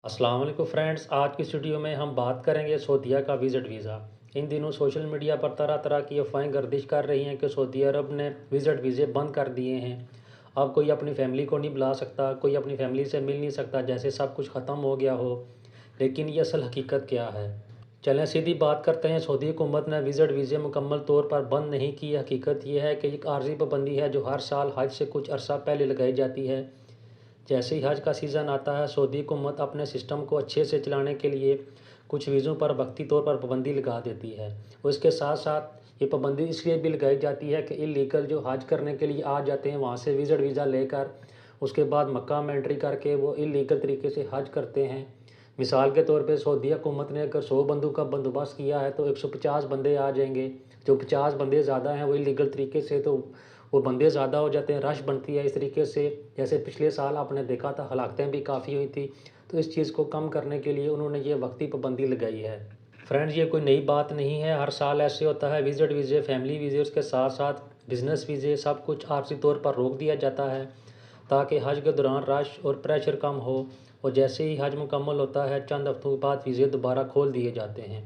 अस्सलाम वालेकुम फ्रेंड्स, आज की इस वीडियो में हम बात करेंगे सऊदीया का विज़िट वीज़ा। इन दिनों सोशल मीडिया पर तरह तरह की अफवाहें गर्दिश कर रही हैं कि सऊदी अरब ने विज़िट वीज़े बंद कर दिए हैं। अब कोई अपनी फैमिली को नहीं बुला सकता, कोई अपनी फैमिली से मिल नहीं सकता, जैसे सब कुछ ख़त्म हो गया हो। लेकिन ये असल हकीकत क्या है? चलें सीधी बात करते हैं। सऊदी हुकूमत ने विज़िट वीज़े मुकम्मल तौर पर बंद नहीं की। हकीकत यह है कि एक आर्जी पाबंदी है जो हर साल हज से कुछ अरसा पहले लगाई जाती है। जैसे ही हज का सीज़न आता है, सऊदी हुकूमत अपने सिस्टम को अच्छे से चलाने के लिए कुछ वीज़ों पर वक्ती तौर पर पाबंदी लगा देती है। और इसके साथ साथ ये पाबंदी इसलिए भी लगाई जाती है कि इलीगल जो हज करने के लिए आ जाते हैं, वहाँ से विज़िट वीज़ा लेकर उसके बाद मक्का में एंट्री करके वो इलीगल तरीके से हज करते हैं। मिसाल के तौर पे सऊदी हुकूमत ने अगर 100 बंदों का बंदोबस्त किया है तो 150 बंदे आ जाएंगे। जो 50 बंदे ज़्यादा हैं वो इलीगल तरीके से, तो वो बंदे ज़्यादा हो जाते हैं, रश बनती है इस तरीके से। जैसे पिछले साल आपने देखा था, हलाकतें भी काफ़ी हुई थी। तो इस चीज़ को कम करने के लिए उन्होंने ये वक्ती पाबंदी लगाई है। फ्रेंड्स, ये कोई नई बात नहीं है, हर साल ऐसे होता है। विज़िट वीज़े, फैमिली वीज़े, उसके साथ साथ बिज़नेस वीज़े, सब कुछ आर्जी तौर पर रोक दिया जाता है ताकि हज के दौरान रश और प्रेशर कम हो। और जैसे ही हज मुकम्मल होता है, चंद हफ्तों के बाद वीज़े दोबारा खोल दिए जाते हैं।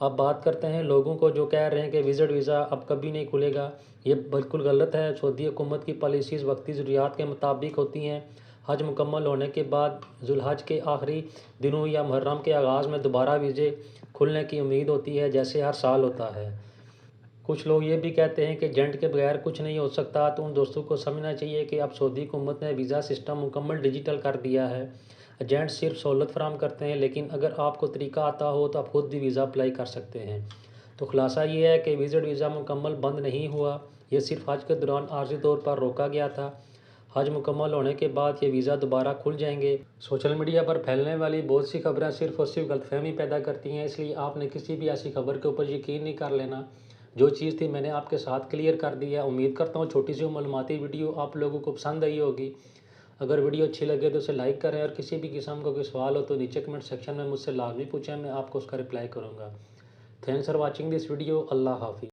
अब बात करते हैं लोगों को जो कह रहे हैं कि विज़िट वीज़ा अब कभी नहीं खुलेगा। ये बिल्कुल गलत है। सऊदी हुकूमत की पॉलिसीज़ वक्ती ज़रूरियात के मुताबिक होती हैं। हज मुकम्मल होने के बाद जुल्हज के आखिरी दिनों या मुहर्रम के आगाज़ में दोबारा वीज़े खुलने की उम्मीद होती है, जैसे हर साल होता है। कुछ लोग ये भी कहते हैं कि एजेंट के बगैर कुछ नहीं हो सकता। तो उन दोस्तों को समझना चाहिए कि अब सऊदी हुकूमत ने वीज़ा सिस्टम मुकम्मल डिजिटल कर दिया है। एजेंट सिर्फ सहूलत फराहम करते हैं, लेकिन अगर आपको तरीका आता हो तो आप खुद भी वीज़ा अप्लाई कर सकते हैं। तो खुलासा ये है कि विज़िट वीज़ा मुकम्मल बंद नहीं हुआ, ये सिर्फ हज के दौरान आर्जी तौर पर रोका गया था। हज मुकम्मल होने के बाद ये वीज़ा दोबारा खुल जाएंगे। सोशल मीडिया पर फैलने वाली बहुत सी खबरें सिर्फ और सिर्फ गलतफहमी पैदा करती हैं, इसलिए आपने किसी भी ऐसी खबर के ऊपर यकीन नहीं कर लेना। जो चीज़ थी मैंने आपके साथ क्लियर कर दी है। उम्मीद करता हूँ छोटी सी मालूमाती वीडियो आप लोगों को पसंद आई होगी। अगर वीडियो अच्छी लगे तो उसे लाइक करें, और किसी भी किस्म का कोई सवाल हो तो नीचे कमेंट सेक्शन में मुझसे लाजमी पूछें, मैं आपको उसका रिप्लाई करूँगा। Thanks for watching this video. Allah हाफिज़।